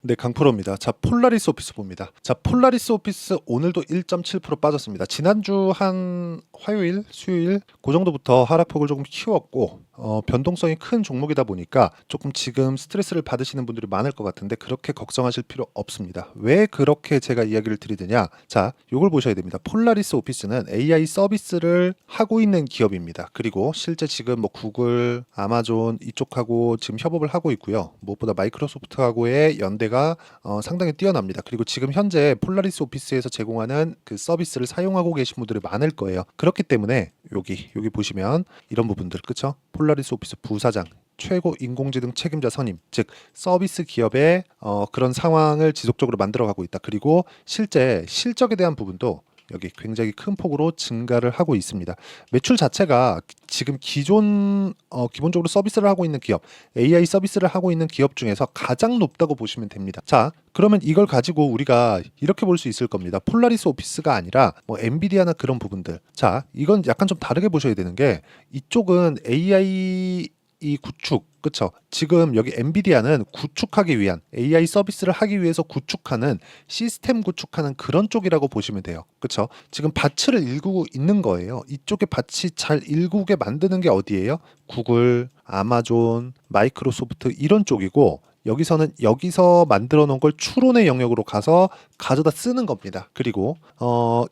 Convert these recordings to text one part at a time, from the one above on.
네, 강프로입니다. 자, 폴라리스 오피스 봅니다. 자, 폴라리스 오피스 오늘도 1.7% 빠졌습니다. 지난주 한 화요일, 수요일 그 정도부터 하락폭을 조금 키웠고 변동성이 큰 종목이다 보니까 조금 지금 스트레스를 받으시는 분들이 많을 것 같은데 그렇게 걱정하실 필요 없습니다. 왜 그렇게 제가 이야기를 드리느냐? 자, 요걸 보셔야 됩니다. 폴라리스 오피스는 AI 서비스를 하고 있는 기업입니다. 그리고 실제 지금 뭐 구글, 아마존 이쪽하고 지금 협업을 하고 있고요. 무엇보다 마이크로소프트하고의 연대가 상당히 뛰어납니다. 그리고 지금 현재 폴라리스 오피스에서 제공하는 그 서비스를 사용하고 계신 분들이 많을 거예요. 그렇기 때문에 여기 보시면 이런 부분들, 그쵸? 폴라리스 오피스 부사장, 최고 인공지능 책임자 선임, 즉 서비스 기업의 그런 상황을 지속적으로 만들어가고 있다. 그리고 실제 실적에 대한 부분도 여기 굉장히 큰 폭으로 증가를 하고 있습니다. 매출 자체가 지금 기본적으로 서비스를 하고 있는 기업, AI 서비스를 하고 있는 기업 중에서 가장 높다고 보시면 됩니다. 자, 그러면 이걸 가지고 우리가 이렇게 볼 수 있을 겁니다. 폴라리스 오피스가 아니라 뭐 엔비디아나 그런 부분들. 자, 이건 약간 좀 다르게 보셔야 되는 게 이쪽은 AI 이 구축, 그쵸? 지금 여기 엔비디아는 구축하기 위한 AI 서비스를 하기 위해서 구축하는 시스템 구축하는 그런 쪽이라고 보시면 돼요. 그쵸? 지금 밭을 일구고 있는 거예요. 이쪽에 밭이 잘 일구게 만드는 게 어디예요? 구글, 아마존, 마이크로소프트 이런 쪽이고 여기서는 여기서 만들어 놓은 걸 추론의 영역으로 가서 가져다 쓰는 겁니다. 그리고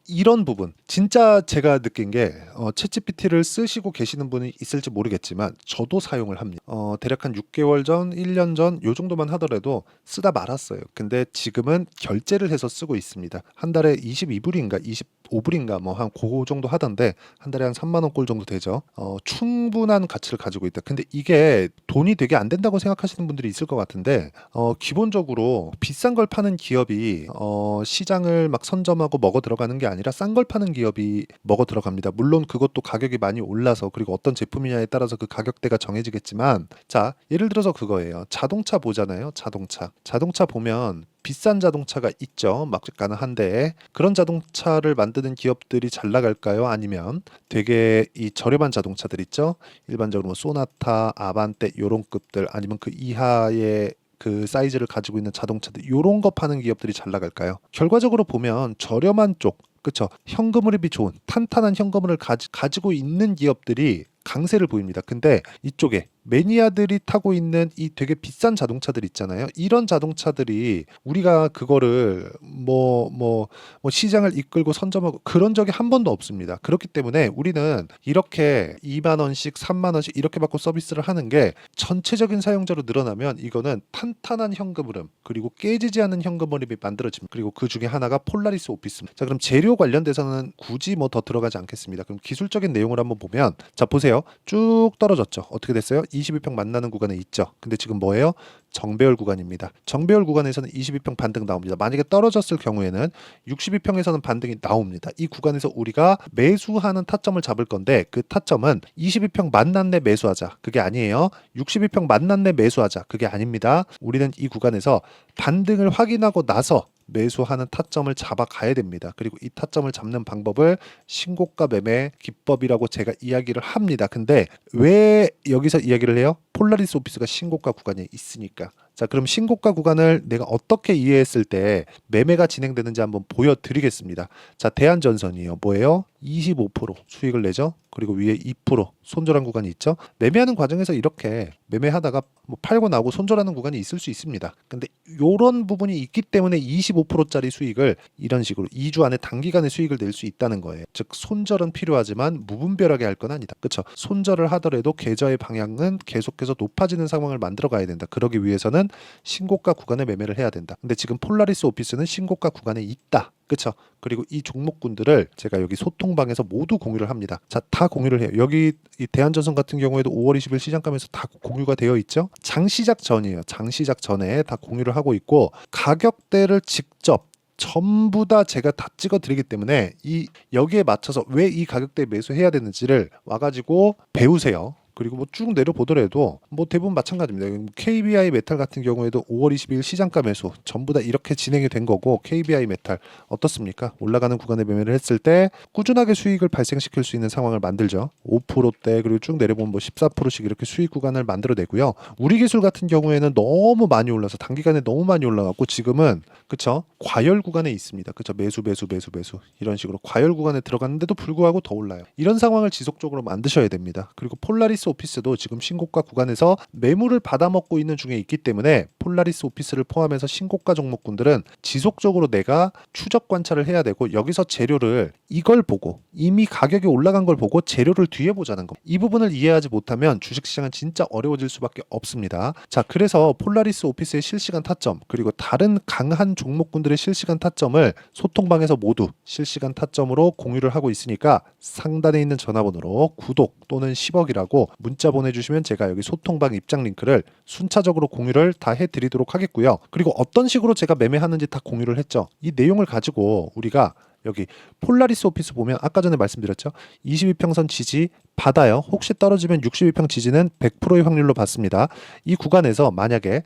이런 부분 진짜 제가 느낀 게 챗GPT를 쓰시고 계시는 분이 있을지 모르겠지만 저도 사용을 합니다. 대략 한 6개월 전, 1년 전 요 정도만 하더라도 쓰다 말았어요. 근데 지금은 결제를 해서 쓰고 있습니다. 한 달에 22불인가 25불인가 뭐 한 그 정도 하던데 한 달에 한 3만 원 꼴 정도 되죠. 충분한 가치를 가지고 있다. 근데 이게 돈이 되게 안 된다고 생각하시는 분들이 있을 것 같은데 기본적으로 비싼 걸 파는 기업이 시장을 막 선점하고 먹어 들어가는 게 아니라 싼 걸 파는 기업이 먹어 들어갑니다. 물론 그것도 가격이 많이 올라서 그리고 어떤 제품이냐에 따라서 그 가격대가 정해지겠지만 자, 예를 들어서 그거예요. 자동차 보잖아요. 자동차 보면 비싼 자동차가 있죠. 막가는 한 대에. 그런 자동차를 만드는 기업들이 잘 나갈까요? 아니면 되게 이 저렴한 자동차들 있죠. 일반적으로 뭐 소나타, 아반떼 요런 급들 아니면 그 이하의 그 사이즈를 가지고 있는 자동차들 요런 거 파는 기업들이 잘 나갈까요? 결과적으로 보면 저렴한 쪽, 그쵸? 현금흐름이 좋은 탄탄한 현금흐름을 가지고 있는 기업들이 강세를 보입니다. 근데 이쪽에 매니아들이 타고 있는 이 되게 비싼 자동차들 있잖아요. 이런 자동차들이 우리가 그거를 뭐 시장을 이끌고 선점하고 그런 적이 한 번도 없습니다. 그렇기 때문에 우리는 이렇게 2만 원씩, 3만 원씩 이렇게 받고 서비스를 하는 게 전체적인 사용자로 늘어나면 이거는 탄탄한 현금 흐름 그리고 깨지지 않는 현금 흐름이 만들어집니다. 그리고 그 중에 하나가 폴라리스 오피스. 자, 그럼 재료 관련돼서는 굳이 뭐 더 들어가지 않겠습니다. 그럼 기술적인 내용을 한번 보면 자, 보세요. 쭉 떨어졌죠. 어떻게 됐어요? 22평 만나는 구간에 있죠. 근데 지금 뭐예요? 정배열 구간입니다. 정배열 구간에서는 22평 반등 나옵니다. 만약에 떨어졌을 경우에는 62평에서는 반등이 나옵니다. 이 구간에서 우리가 매수하는 타점을 잡을 건데 그 타점은 22평 만났네 매수하자. 그게 아니에요. 62평 만났네 매수하자. 그게 아닙니다. 우리는 이 구간에서 반등을 확인하고 나서 매수하는 타점을 잡아가야 됩니다. 그리고 이 타점을 잡는 방법을 신고가 매매 기법이라고 제가 이야기를 합니다. 근데 왜 여기서 이야기를 해요? 폴라리스 오피스가 신고가 구간에 있으니까. 자, 그럼 신고가 구간을 내가 어떻게 이해했을 때 매매가 진행되는지 한번 보여드리겠습니다. 자, 대한전선이요. 뭐예요? 25% 수익을 내죠. 그리고 위에 2% 손절한 구간이 있죠. 매매하는 과정에서 이렇게 매매하다가 뭐 팔고 나오고 손절하는 구간이 있을 수 있습니다. 근데 이런 부분이 있기 때문에 25%짜리 수익을 이런 식으로 2주 안에 단기간에 수익을 낼 수 있다는 거예요. 즉 손절은 필요하지만 무분별하게 할 건 아니다. 그렇죠? 손절을 하더라도 계좌의 방향은 계속해서 높아지는 상황을 만들어 가야 된다. 그러기 위해서는 신고가 구간에 매매를 해야 된다. 근데 지금 폴라리스 오피스는 신고가 구간에 있다. 그쵸? 그리고 이 종목군들을 제가 여기 소통방에서 모두 공유를 합니다. 자, 다 공유를 해요. 여기 이 대한전선 같은 경우에도 5월 20일 시장감에서 다 공유가 되어 있죠. 장시작 전이에요. 장시작 전에 다 공유를 하고 있고 가격대를 직접 전부 다 제가 다 찍어 드리기 때문에 이 여기에 맞춰서 왜 이 가격대에 매수해야 되는지를 와가지고 배우세요. 그리고 뭐 쭉 내려보더라도 뭐 대부분 마찬가지입니다. KBI 메탈 같은 경우에도 5월 22일 시장가 매수 전부 다 이렇게 진행이 된 거고, KBI 메탈 어떻습니까? 올라가는 구간에 매매를 했을 때 꾸준하게 수익을 발생시킬 수 있는 상황을 만들죠. 5%대 그리고 쭉 내려보면 뭐 14%씩 이렇게 수익 구간을 만들어내고요. 우리 기술 같은 경우에는 너무 많이 올라서 단기간에 너무 많이 올라갔고, 지금은 그쵸, 과열 구간에 있습니다. 그쵸, 매수 이런 식으로 과열 구간에 들어갔는데도 불구하고 더 올라요. 이런 상황을 지속적으로 만드셔야 됩니다. 그리고 폴라리스 오피스도 지금 신고가 구간에서 매물을 받아먹고 있는 중에 있기 때문에, 폴라리스 오피스를 포함해서 신고가 종목군들은 지속적으로 내가 추적 관찰을 해야 되고, 여기서 재료를 이걸 보고 이미 가격이 올라간 걸 보고 재료를 뒤에 보자는 거, 이 부분을 이해하지 못하면 주식시장은 진짜 어려워질 수밖에 없습니다. 자, 그래서 폴라리스 오피스의 실시간 타점 그리고 다른 강한 종목군들의 실시간 타점을 소통방에서 모두 실시간 타점으로 공유를 하고 있으니까, 상단에 있는 전화번호로 구독 또는 10억이라고 문자 보내주시면 제가 여기 소통방 입장 링크를 순차적으로 공유를 다 해드리도록 하겠고요. 그리고 어떤 식으로 제가 매매하는지 다 공유를 했죠. 이 내용을 가지고 우리가 여기 폴라리스 오피스 보면 아까 전에 말씀드렸죠. 22평선 지지 받아요. 혹시 떨어지면 62평 지지는 100%의 확률로 받습니다. 이 구간에서 만약에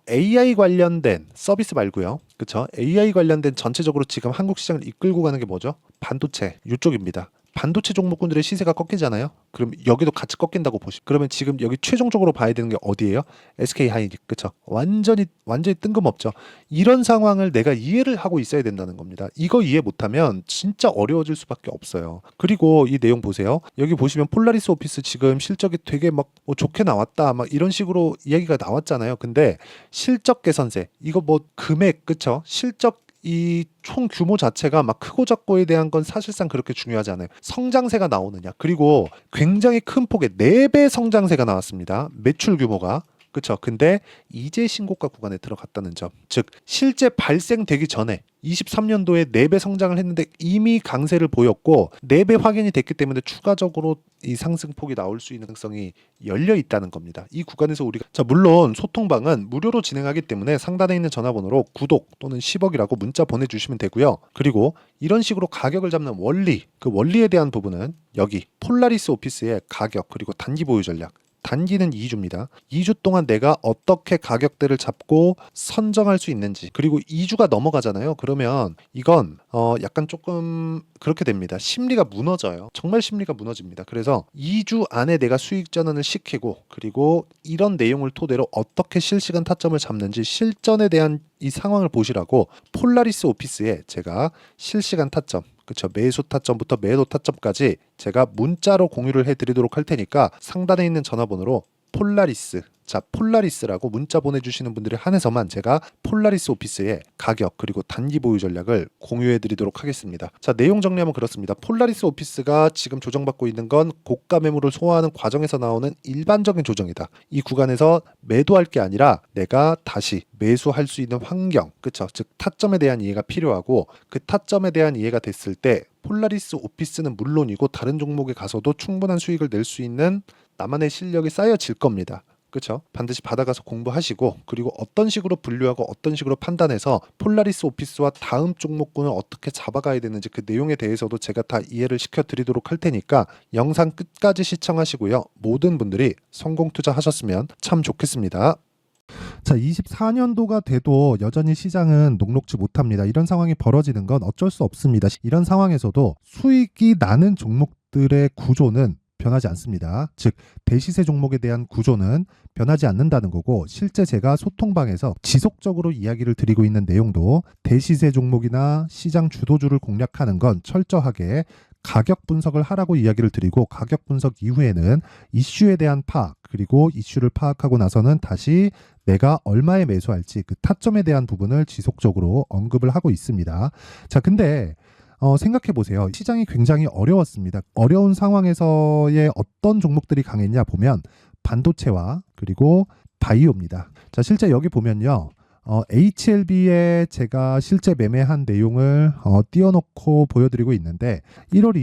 AI 관련된 서비스 말고요. 그쵸? AI 관련된 전체적으로 지금 한국 시장을 이끌고 가는 게 뭐죠? 반도체 이쪽입니다. 반도체 종목군들의 시세가 꺾이잖아요. 그럼 여기도 같이 꺾인다고 보시면, 그러면 지금 여기 최종적으로 봐야 되는 게 어디예요? SK 하이닉, 그쵸? 완전히 뜬금없죠. 이런 상황을 내가 이해를 하고 있어야 된다는 겁니다. 이거 이해 못하면 진짜 어려워질 수밖에 없어요. 그리고 이 내용 보세요. 여기 보시면 폴라리스 오피스 지금 실적이 되게 막 뭐 좋게 나왔다 막 이런 식으로 이야기가 나왔잖아요. 근데 실적 개선세, 이거 뭐 금액, 그쵸? 실적 이 총 규모 자체가 막 크고 작고에 대한 건 사실상 그렇게 중요하지 않아요. 성장세가 나오느냐. 그리고 굉장히 큰 폭의 4배 성장세가 나왔습니다. 매출 규모가. 그쵸. 근데 이제 신고가 구간에 들어갔다는 점. 즉, 실제 발생되기 전에 23년도에 4배 성장을 했는데 이미 강세를 보였고, 4배 확인이 됐기 때문에 추가적으로 이 상승폭이 나올 수 있는 가능성이 열려 있다는 겁니다. 이 구간에서 우리가, 자, 물론 소통방은 무료로 진행하기 때문에 상단에 있는 전화번호로 구독 또는 10억이라고 문자 보내주시면 되고요. 그리고 이런 식으로 가격을 잡는 원리, 그 원리에 대한 부분은 여기 폴라리스 오피스의 가격 그리고 단기 보유 전략, 단기는 2주입니다. 2주 동안 내가 어떻게 가격대를 잡고 선정할 수 있는지, 그리고 2주가 넘어가잖아요. 그러면 이건 약간 조금 그렇게 됩니다. 심리가 무너져요. 정말 심리가 무너집니다. 그래서 2주 안에 내가 수익 전환을 시키고, 그리고 이런 내용을 토대로 어떻게 실시간 타점을 잡는지 실전에 대한 이 상황을 보시라고 폴라리스 오피스에 제가 실시간 타점, 그쵸, 매수 타점부터 매도 타점까지 제가 문자로 공유를 해드리도록 할 테니까, 상단에 있는 전화번호로 폴라리스, 자, 폴라리스라고 문자 보내주시는 분들에 한해서만 제가 폴라리스 오피스의 가격 그리고 단기 보유 전략을 공유해 드리도록 하겠습니다. 자, 내용 정리하면 그렇습니다. 폴라리스 오피스가 지금 조정받고 있는 건 고가 매물을 소화하는 과정에서 나오는 일반적인 조정이다. 이 구간에서 매도할 게 아니라 내가 다시 매수할 수 있는 환경, 그쵸? 즉 타점에 대한 이해가 필요하고, 그 타점에 대한 이해가 됐을 때 폴라리스 오피스는 물론이고 다른 종목에 가서도 충분한 수익을 낼 수 있는 나만의 실력이 쌓여질 겁니다. 그렇죠? 반드시 받아가서 공부하시고, 그리고 어떤 식으로 분류하고 어떤 식으로 판단해서 폴라리스 오피스와 다음 종목군을 어떻게 잡아가야 되는지 그 내용에 대해서도 제가 다 이해를 시켜드리도록 할 테니까 영상 끝까지 시청하시고요. 모든 분들이 성공 투자하셨으면 참 좋겠습니다. 자, 24년도가 돼도 여전히 시장은 녹록지 못합니다. 이런 상황이 벌어지는 건 어쩔 수 없습니다. 이런 상황에서도 수익이 나는 종목들의 구조는 변하지 않습니다. 즉, 대시세 종목에 대한 구조는 변하지 않는다는 거고, 실제 제가 소통방에서 지속적으로 이야기를 드리고 있는 내용도 대시세 종목이나 시장 주도주를 공략하는 건 철저하게 가격 분석을 하라고 이야기를 드리고, 가격 분석 이후에는 이슈에 대한 파악, 그리고 이슈를 파악하고 나서는 다시 내가 얼마에 매수할지 그 타점에 대한 부분을 지속적으로 언급을 하고 있습니다. 자, 근데 생각해 보세요. 시장이 굉장히 어려웠습니다. 어려운 상황에서의 어떤 종목들이 강했냐 보면 반도체와 그리고 바이오입니다. 자, 실제 여기 보면요. HLB에 제가 실제 매매한 내용을 띄워놓고 보여드리고 있는데, 1월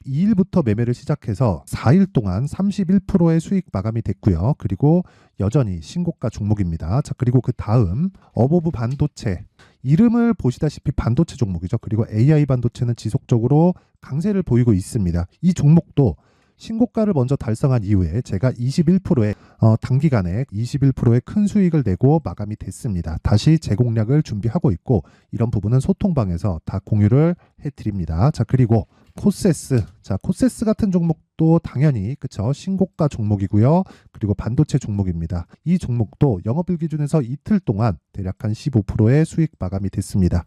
22일부터 매매를 시작해서 4일 동안 31%의 수익 마감이 됐고요. 그리고 여전히 신고가 종목입니다. 자, 그리고 그 다음 어보브 반도체, 이름을 보시다시피 반도체 종목이죠. 그리고 AI 반도체는 지속적으로 강세를 보이고 있습니다. 이 종목도 신고가를 먼저 달성한 이후에 제가 21%의 단기간에 21%의 큰 수익을 내고 마감이 됐습니다. 다시 재공략을 준비하고 있고 이런 부분은 소통방에서 다 공유를 해드립니다. 자, 그리고 코세스. 자, 코세스 같은 종목도 당연히 그쵸, 신고가 종목이고요. 그리고 반도체 종목입니다. 이 종목도 영업일 기준에서 이틀 동안 대략 한 15%의 수익 마감이 됐습니다.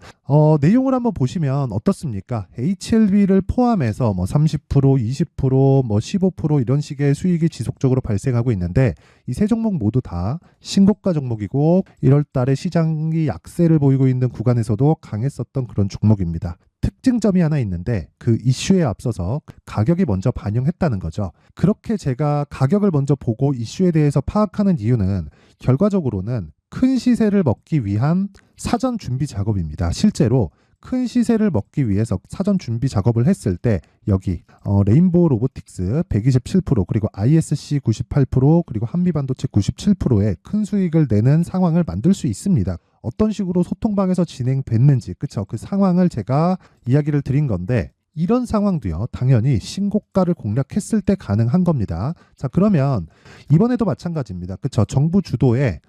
내용을 한번 보시면 어떻습니까? HLB를 포함해서 뭐 30%, 20%, 뭐 15% 이런 식의 수익이 지속적으로 발생하고 있는데 이 세 종목 모두 다 신고가 종목이고 1월 달에 시장이 약세를 보이고 있는 구간에서도 강했었던 그런 종목입니다. 특징점이 하나 있는데 그 이슈에 앞서서 가격이 먼저 반영했다는 거죠. 그렇게 제가 가격을 먼저 보고 이슈에 대해서 파악하는 이유는 결과적으로는 큰 시세를 먹기 위한 사전 준비 작업입니다. 실제로 큰 시세를 먹기 위해서 사전 준비 작업을 했을 때 여기 레인보우 로보틱스 127% 그리고 ISC 98% 그리고 한미반도체 97%의 큰 수익을 내는 상황을 만들 수 있습니다. 어떤 식으로 소통방에서 진행됐는지 그쵸? 그 상황을 제가 이야기를 드린 건데 이런 상황도요 당연히 신고가를 공략했을 때 가능한 겁니다. 자, 그러면 이번에도 마찬가지입니다. 그쵸? 정부 주도의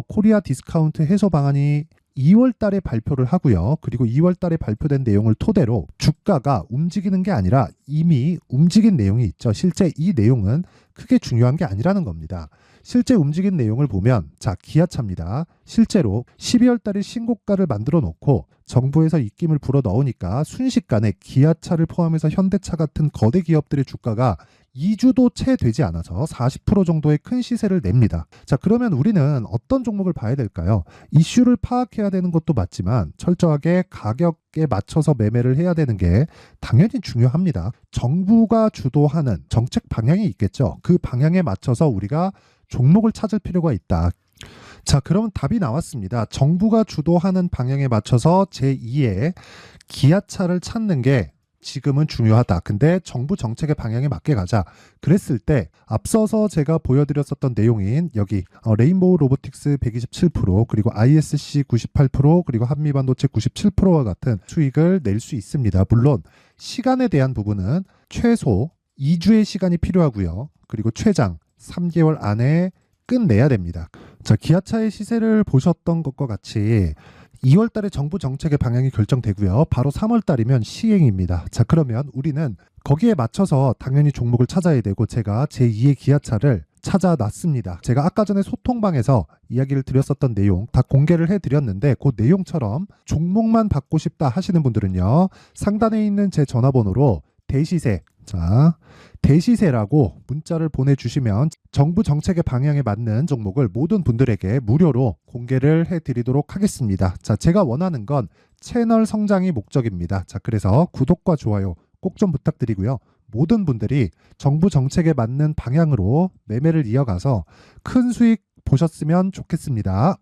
코리아 디스카운트 해소 방안이 2월 달에 발표를 하고요. 그리고 2월 달에 발표된 내용을 토대로 주가가 움직이는 게 아니라 이미 움직인 내용이 있죠. 실제 이 내용은 크게 중요한 게 아니라는 겁니다. 실제 움직인 내용을 보면 자, 기아차입니다. 실제로 12월 달에 신고가를 만들어 놓고 정부에서 입김을 불어 넣으니까 순식간에 기아차를 포함해서 현대차 같은 거대 기업들의 주가가 2주도 채 되지 않아서 40% 정도의 큰 시세를 냅니다. 자, 그러면 우리는 어떤 종목을 봐야 될까요? 이슈를 파악해야 되는 것도 맞지만 철저하게 가격에 맞춰서 매매를 해야 되는 게 당연히 중요합니다. 정부가 주도하는 정책 방향이 있겠죠. 그 방향에 맞춰서 우리가 종목을 찾을 필요가 있다. 자, 그러면 답이 나왔습니다. 정부가 주도하는 방향에 맞춰서 제2의 기아차를 찾는 게 지금은 중요하다. 근데 정부 정책의 방향에 맞게 가자. 그랬을 때 앞서서 제가 보여드렸었던 내용인 여기 레인보우 로보틱스 127% 그리고 ISC 98% 그리고 한미반도체 97%와 같은 수익을 낼 수 있습니다. 물론 시간에 대한 부분은 최소 2주의 시간이 필요하고요. 그리고 최장 3개월 안에 끝내야 됩니다. 자, 기아차의 시세를 보셨던 것과 같이 2월 달에 정부 정책의 방향이 결정되고요. 바로 3월 달이면 시행입니다. 자, 그러면 우리는 거기에 맞춰서 당연히 종목을 찾아야 되고 제가 제2의 기아차를 찾아놨습니다. 제가 아까 전에 소통방에서 이야기를 드렸었던 내용 다 공개를 해드렸는데 그 내용처럼 종목만 받고 싶다 하시는 분들은요. 상단에 있는 제 전화번호로 대시세, 자, 대시세라고 문자를 보내주시면 정부 정책의 방향에 맞는 종목을 모든 분들에게 무료로 공개를 해드리도록 하겠습니다. 자, 제가 원하는 건 채널 성장이 목적입니다. 자, 그래서 구독과 좋아요 꼭 좀 부탁드리고요. 모든 분들이 정부 정책에 맞는 방향으로 매매를 이어가서 큰 수익 보셨으면 좋겠습니다.